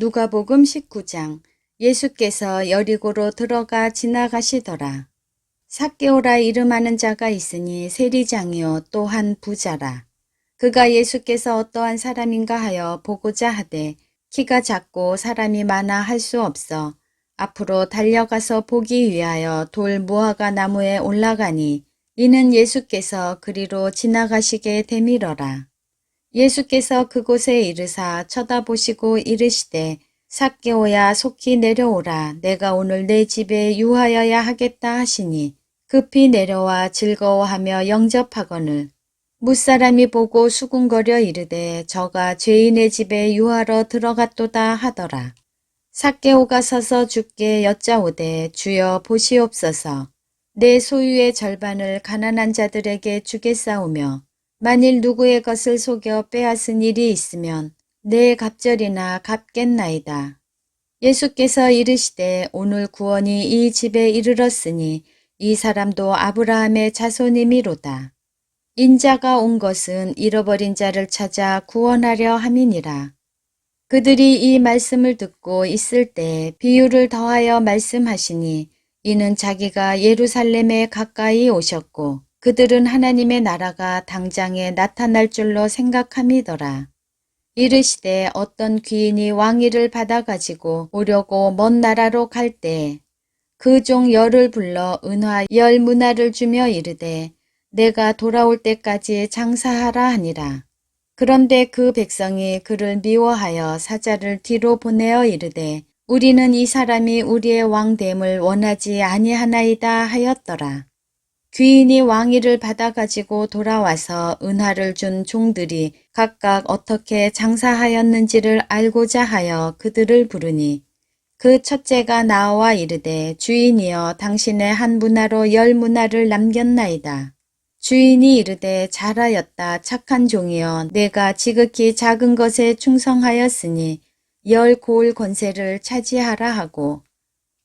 누가복음 19장. 예수께서 여리고로 들어가 지나가시더라. 삭개오라 이름하는 자가 있으니 세리장이요 또한 부자라. 그가 예수께서 어떠한 사람인가 하여 보고자 하되 키가 작고 사람이 많아 할 수 없어 앞으로 달려가서 보기 위하여 돌 무화과 나무에 올라가니 이는 예수께서 그리로 지나가시게 되밀어라. 예수께서 그곳에 이르사 쳐다보시고 이르시되 삭개오야 속히 내려오라. 내가 오늘 내 집에 유하여야 하겠다 하시니 급히 내려와 즐거워하며 영접하거늘 무사람이 보고 수군거려 이르되 저가 죄인의 집에 유하러 들어갔도다 하더라. 삭개오가 서서 주께 여짜오되 주여 보시옵소서. 내 소유의 절반을 가난한 자들에게 주겠사오며 만일 누구의 것을 속여 빼앗은 일이 있으면 내 갑절이나 갚겠나이다. 예수께서 이르시되 오늘 구원이 이 집에 이르렀으니 이 사람도 아브라함의 자손이미로다. 인자가 온 것은 잃어버린 자를 찾아 구원하려 함이니라. 그들이 이 말씀을 듣고 있을 때 비유를 더하여 말씀하시니 이는 자기가 예루살렘에 가까이 오셨고 그들은 하나님의 나라가 당장에 나타날 줄로 생각함이더라. 이르시되 어떤 귀인이 왕위를 받아가지고 오려고 먼 나라로 갈 때 그 종 열을 불러 은화 10문화를 주며 이르되 내가 돌아올 때까지 장사하라 하니라. 그런데 그 백성이 그를 미워하여 사자를 뒤로 보내어 이르되 우리는 이 사람이 우리의 왕됨을 원하지 아니하나이다 하였더라. 귀인이 왕위를 받아가지고 돌아와서 은화를 준 종들이 각각 어떻게 장사하였는지를 알고자 하여 그들을 부르니 그 첫째가 나와 이르되 주인이여 당신의 한 문화로 10문화를 남겼나이다. 주인이 이르되 잘하였다 착한 종이여 내가 지극히 작은 것에 충성하였으니 10고을 권세를 차지하라 하고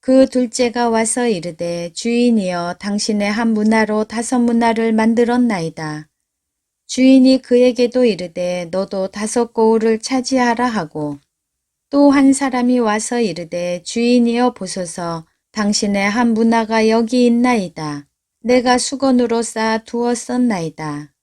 그 둘째가 와서 이르되 주인이여 당신의 한 문화로 5문화를 만들었나이다. 주인이 그에게도 이르되 너도 5고을을 차지하라 하고 또 한 사람이 와서 이르되 주인이여 보소서 당신의 한 문화가 여기 있나이다. 내가 수건으로 쌓아 두었었나이다.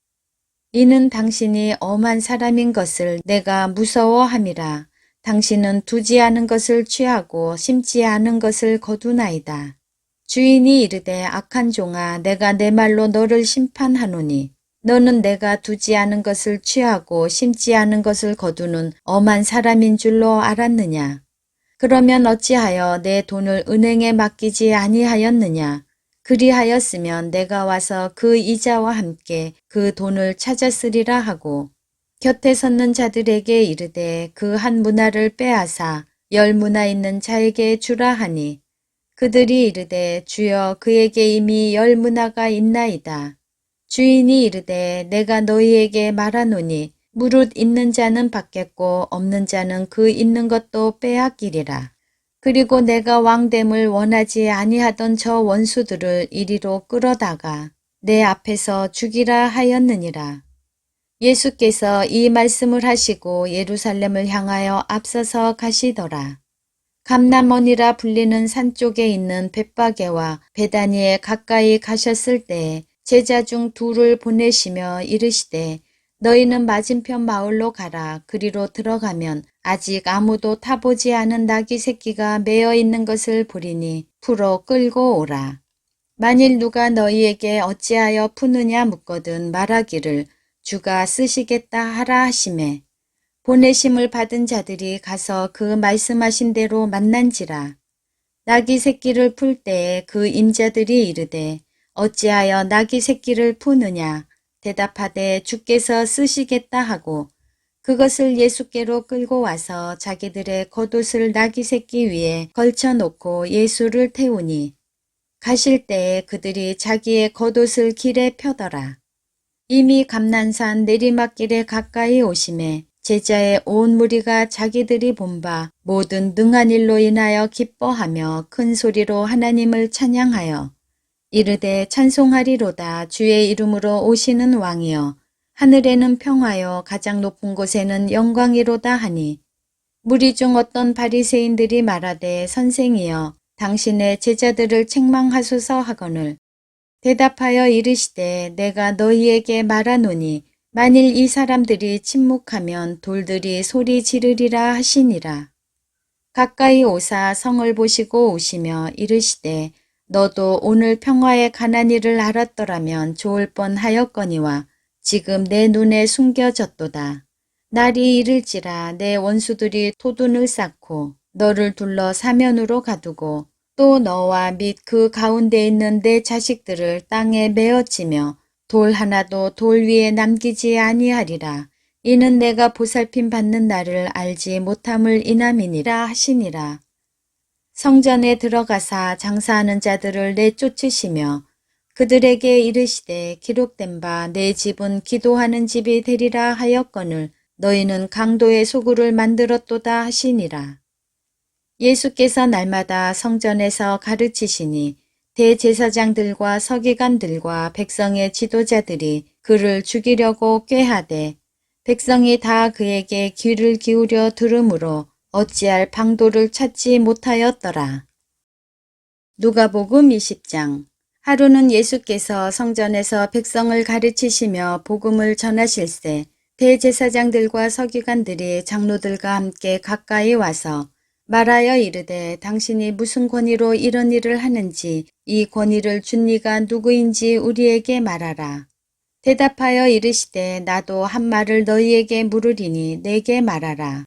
이는 당신이 엄한 사람인 것을 내가 무서워함이라. 당신은 두지 않은 것을 취하고 심지 않은 것을 거두나이다. 주인이 이르되 악한 종아 내가 내 말로 너를 심판하노니 너는 내가 두지 않은 것을 취하고 심지 않은 것을 거두는 엄한 사람인 줄로 알았느냐. 그러면 어찌하여 내 돈을 은행에 맡기지 아니하였느냐. 그리하였으면 내가 와서 그 이자와 함께 그 돈을 찾았으리라 하고 곁에 섰는 자들에게 이르되 그 한 문화를 빼앗아 10문화 있는 자에게 주라 하니 그들이 이르되 주여 그에게 이미 10문화가 있나이다. 주인이 이르되 내가 너희에게 말하노니 무릇 있는 자는 받겠고 없는 자는 그 있는 것도 빼앗기리라. 그리고 내가 왕됨을 원하지 아니하던 저 원수들을 이리로 끌어다가 내 앞에서 죽이라 하였느니라. 예수께서 이 말씀을 하시고 예루살렘을 향하여 앞서서 가시더라. 감람원이라 불리는 산 쪽에 있는 벳바게와 베다니에 가까이 가셨을 때 제자 중 둘을 보내시며 이르시되 너희는 맞은편 마을로 가라. 그리로 들어가면 아직 아무도 타보지 않은 나귀 새끼가 매어 있는 것을 보리니 풀어 끌고 오라. 만일 누가 너희에게 어찌하여 푸느냐 묻거든 말하기를 주가 쓰시겠다 하라 하시매 보내심을 받은 자들이 가서 그 말씀하신 대로 만난지라. 나귀 새끼를 풀 때에 그 임자들이 이르되 어찌하여 나귀 새끼를 푸느냐 대답하되 주께서 쓰시겠다 하고 그것을 예수께로 끌고 와서 자기들의 겉옷을 나귀 새끼 위에 걸쳐놓고 예수를 태우니 가실 때에 그들이 자기의 겉옷을 길에 펴더라. 이미 감난산 내리막길에 가까이 오심에 제자의 온 무리가 자기들이 본 바 모든 능한 일로 인하여 기뻐하며 큰 소리로 하나님을 찬양하여 이르되 찬송하리로다 주의 이름으로 오시는 왕이여 하늘에는 평화여 가장 높은 곳에는 영광이로다 하니 무리 중 어떤 바리새인들이 말하되 선생이여 당신의 제자들을 책망하소서 하거늘 대답하여 이르시되 내가 너희에게 말하노니 만일 이 사람들이 침묵하면 돌들이 소리 지르리라 하시니라. 가까이 오사 성을 보시고 오시며 이르시되 너도 오늘 평화의 가난이를 알았더라면 좋을 뻔하였거니와 지금 내 눈에 숨겨졌도다. 날이 이를지라 내 원수들이 토둔을 쌓고 너를 둘러 사면으로 가두고 또 너와 및 그 가운데 있는 내 자식들을 땅에 메어치며 돌 하나도 돌 위에 남기지 아니하리라. 이는 내가 보살핌 받는 날을 알지 못함을 인함이니라 하시니라. 성전에 들어가사 장사하는 자들을 내쫓으시며 그들에게 이르시되 기록된 바 내 집은 기도하는 집이 되리라 하였거늘 너희는 강도의 소굴을 만들었도다 하시니라. 예수께서 날마다 성전에서 가르치시니 대제사장들과 서기관들과 백성의 지도자들이 그를 죽이려고 꾀하되 백성이 다 그에게 귀를 기울여 들으므로 어찌할 방도를 찾지 못하였더라. 누가복음 20장. 하루는 예수께서 성전에서 백성을 가르치시며 복음을 전하실세 대제사장들과 서기관들이 장로들과 함께 가까이 와서 말하여 이르되 당신이 무슨 권위로 이런 일을 하는지 이 권위를 준 이가 누구인지 우리에게 말하라. 대답하여 이르시되 나도 한 말을 너희에게 물으리니 내게 말하라.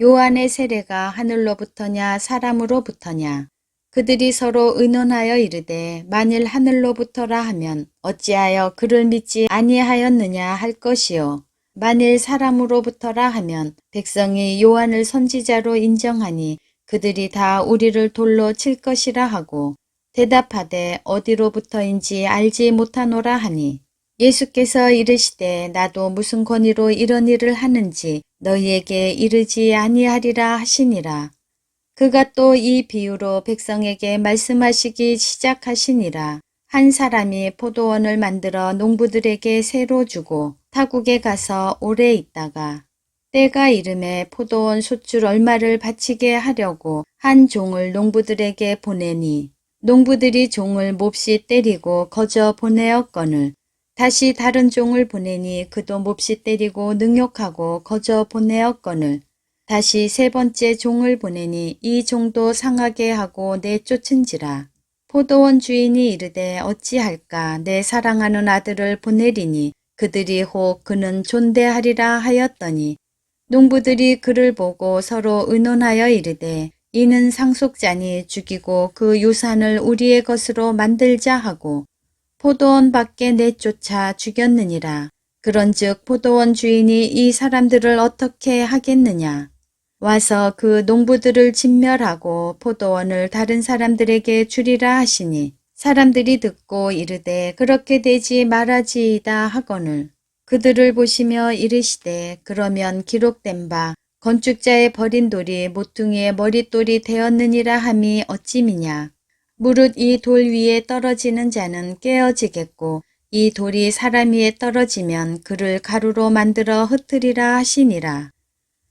요한의 세례가 하늘로부터냐 사람으로부터냐. 그들이 서로 의논하여 이르되 만일 하늘로부터라 하면 어찌하여 그를 믿지 아니하였느냐 할 것이요. 만일 사람으로부터라 하면 백성이 요한을 선지자로 인정하니 그들이 다 우리를 돌로 칠 것이라 하고 대답하되 어디로부터인지 알지 못하노라 하니 예수께서 이르시되 나도 무슨 권위로 이런 일을 하는지 너희에게 이르지 아니하리라 하시니라. 그가 또 이 비유로 백성에게 말씀하시기 시작하시니라. 한 사람이 포도원을 만들어 농부들에게 새로 주고 타국에 가서 오래 있다가 때가 이름에 포도원 솥줄 얼마를 바치게 하려고 한 종을 농부들에게 보내니 농부들이 종을 몹시 때리고 거저 보내었거늘 다시 다른 종을 보내니 그도 몹시 때리고 능욕하고 거저 보내었거늘 다시 세 번째 종을 보내니 이 종도 상하게 하고 내쫓은지라. 포도원 주인이 이르되 어찌할까 내 사랑하는 아들을 보내리니 그들이 혹 그는 존대하리라 하였더니 농부들이 그를 보고 서로 의논하여 이르되 이는 상속자니 죽이고 그 유산을 우리의 것으로 만들자 하고 포도원 밖에 내쫓아 죽였느니라. 그런즉 포도원 주인이 이 사람들을 어떻게 하겠느냐. 와서 그 농부들을 진멸하고 포도원을 다른 사람들에게 주리라 하시니 사람들이 듣고 이르되 그렇게 되지 말아지이다 하거늘 그들을 보시며 이르시되 그러면 기록된 바 건축자의 버린 돌이 모퉁이의 머릿돌이 되었느니라 함이 어찌미냐. 무릇 이 돌 위에 떨어지는 자는 깨어지겠고 이 돌이 사람 위에 떨어지면 그를 가루로 만들어 흩으리라 하시니라.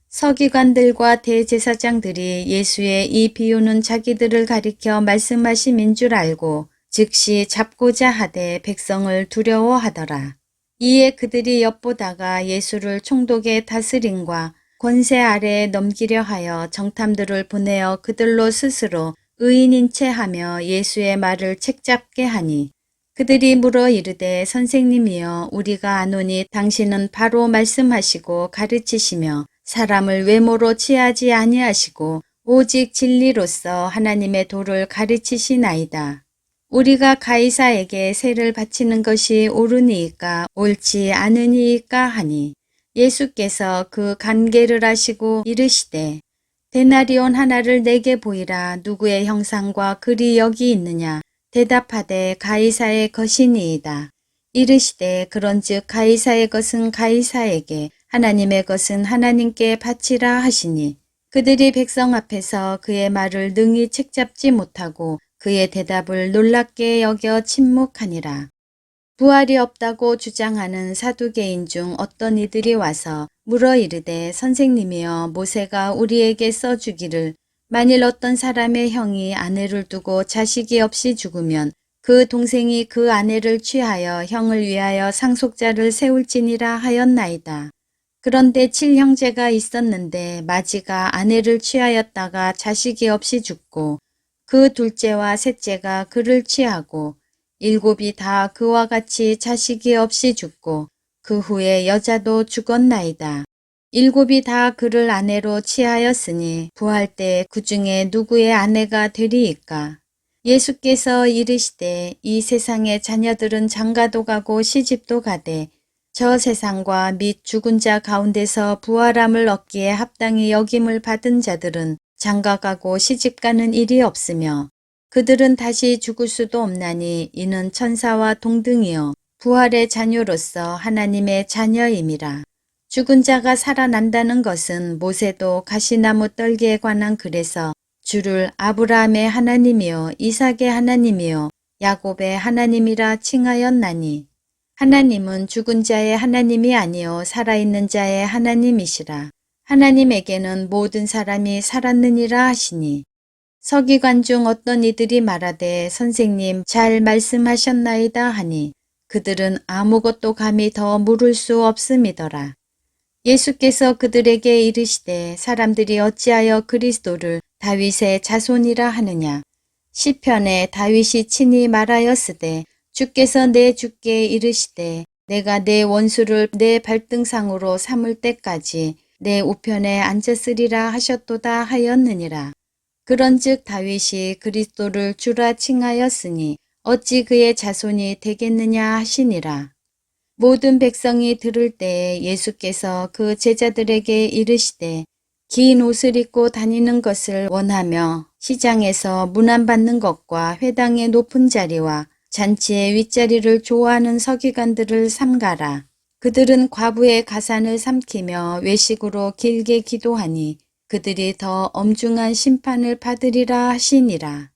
서기관들과 대제사장들이 예수의 이 비유는 자기들을 가리켜 말씀하심인 줄 알고 즉시 잡고자 하되 백성을 두려워하더라. 이에 그들이 엿보다가 예수를 총독의 다스림과 권세 아래에 넘기려 하여 정탐들을 보내어 그들로 스스로 의인인 채 하며 예수의 말을 책잡게 하니 그들이 물어 이르되 선생님이여 우리가 아노니 당신은 바로 말씀하시고 가르치시며 사람을 외모로 취하지 아니하시고 오직 진리로서 하나님의 도를 가르치시나이다. 우리가 가이사에게 세를 바치는 것이 옳으니이까 옳지 않으니이까 하니 예수께서 그 간계를 하시고 이르시되 데나리온 하나를 내게 보이라. 누구의 형상과 글이 여기 있느냐. 대답하되 가이사의 것이니이다. 이르시되 그런즉 가이사의 것은 가이사에게 하나님의 것은 하나님께 바치라 하시니 그들이 백성 앞에서 그의 말을 능히 책잡지 못하고 그의 대답을 놀랍게 여겨 침묵하니라. 부활이 없다고 주장하는 사두개인 중 어떤 이들이 와서 물어 이르되 선생님이여 모세가 우리에게 써주기를 만일 어떤 사람의 형이 아내를 두고 자식이 없이 죽으면 그 동생이 그 아내를 취하여 형을 위하여 상속자를 세울지니라 하였나이다. 그런데 칠형제가 있었는데 마지가 아내를 취하였다가 자식이 없이 죽고 그 둘째와 셋째가 그를 취하고 일곱이 다 그와 같이 자식이 없이 죽고 그 후에 여자도 죽었나이다. 일곱이 다 그를 아내로 취하였으니 부활 때 그 중에 누구의 아내가 되리이까? 예수께서 이르시되 이 세상의 자녀들은 장가도 가고 시집도 가되 저 세상과 및 죽은 자 가운데서 부활함을 얻기에 합당히 여김을 받은 자들은 장가가고 시집가는 일이 없으며 그들은 다시 죽을 수도 없나니 이는 천사와 동등이요 부활의 자녀로서 하나님의 자녀임이라. 죽은 자가 살아난다는 것은 모세도 가시나무 떨기에 관한 글에서 주를 아브라함의 하나님이요 이삭의 하나님이요 야곱의 하나님이라 칭하였나니 하나님은 죽은 자의 하나님이 아니요 살아있는 자의 하나님이시라. 하나님에게는 모든 사람이 살았느니라 하시니 서기관 중 어떤 이들이 말하되 선생님 잘 말씀하셨나이다 하니 그들은 아무것도 감히 더 물을 수 없음이더라. 예수께서 그들에게 이르시되 사람들이 어찌하여 그리스도를 다윗의 자손이라 하느냐. 시편에 다윗이 친히 말하였으되 주께서 내 주께 이르시되 내가 내 원수를 내 발등상으로 삼을 때까지 내 우편에 앉았으리라 하셨도다 하였느니라. 그런즉 다윗이 그리스도를 주라 칭하였으니 어찌 그의 자손이 되겠느냐 하시니라. 모든 백성이 들을 때에 예수께서 그 제자들에게 이르시되 긴 옷을 입고 다니는 것을 원하며 시장에서 문안받는 것과 회당의 높은 자리와 잔치의 윗자리를 좋아하는 서기관들을 삼가라. 그들은 과부의 가산을 삼키며 외식으로 길게 기도하니 그들이 더 엄중한 심판을 받으리라 하시니라.